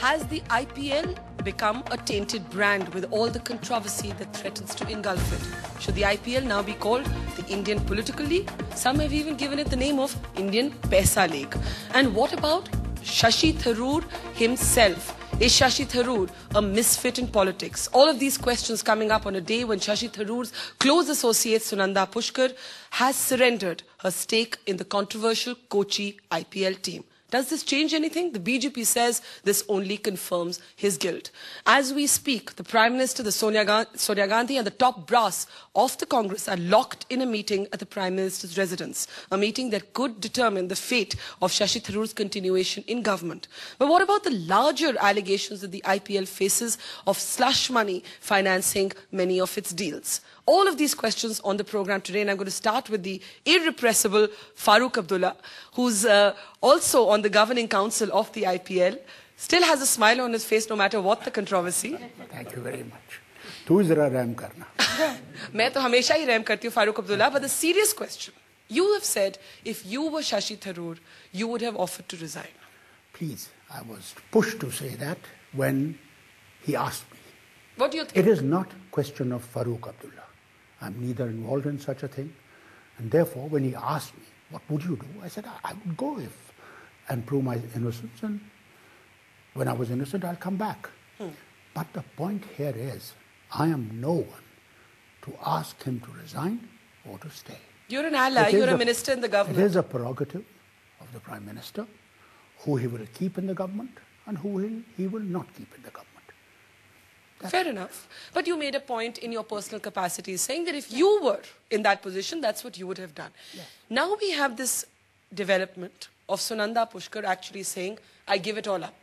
Has the IPL become a tainted brand with all the controversy that threatens to engulf it? Should the IPL now be called the Indian Political League? Some have even given it the name of Indian Paisa League. And what about Shashi Tharoor himself? Is Shashi Tharoor a misfit in politics? All of these questions coming up on a day when Shashi Tharoor's close associate Sunanda Pushkar has surrendered her stake in the controversial Kochi IPL team. Does this change anything? The BJP says this only confirms his guilt. As we speak, the Prime Minister, Sonia Gandhi and the top brass of the Congress are locked in a meeting at the Prime Minister's residence, a meeting that could determine the fate of Shashi Tharoor's continuation in government. But what about the larger allegations that the IPL faces of slush money financing many of its deals? All of these questions on the program today, and I'm going to start with the irrepressible Farooq Abdullah, who's also on the governing council of the IPL, still has a smile on his face no matter what the controversy. Thank you very much. Tu zara raham karna. मैं तो हमेशा ही रहम करती हूँ Farooq Abdullah, but the serious question, you have said if you were Shashi Tharoor, you would have offered to resign. Please, I was pushed to say that when he asked me. What do you think? It is not a question of Farooq Abdullah. I'm neither involved in such a thing. And therefore, when he asked me, what would you do? I said, I would go and prove my innocence. And when I was innocent, I'll come back. But the point here is, I am no one to ask him to resign or to stay. You're an ally, you're a minister in the government. It is a prerogative of the Prime Minister who he will keep in the government and who he will not keep in the government. Fair enough. But you made a point in your personal capacity saying that if you were in that position, that's what you would have done. Yes. Now we have this development of Sunanda Pushkar actually saying, I give it all up.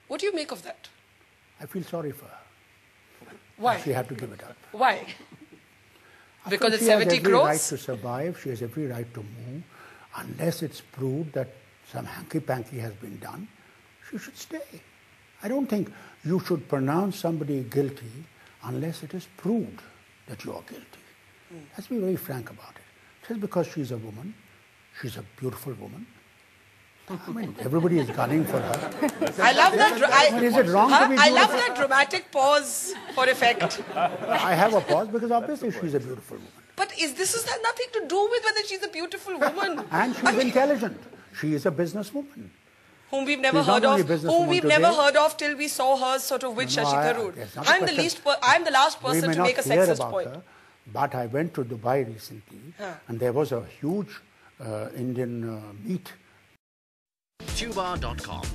What do you make of that? I feel sorry for her. Why? She had to give it up. Why? Because it's 70 crores? She has every right to survive. She has every right to move. Unless it's proved that some hanky-panky has been done, she should stay. I don't think you should pronounce somebody guilty unless it is proved that you are guilty. Let's be very frank about it. Just because she's a woman, she's a beautiful woman. I mean, everybody is gunning for her. I love that. Is it wrong to be I love that dramatic pause for effect. I have a pause because obviously she's a beautiful woman. But this has nothing to do with whether she's a beautiful woman. And she's intelligent. She is a businesswoman. Whom we've never heard of till we saw her sort of with Shashi Tharoor. I'm the last person to make a sexist point. Her, but I went to Dubai recently and there was a huge Indian meet. Tuba.com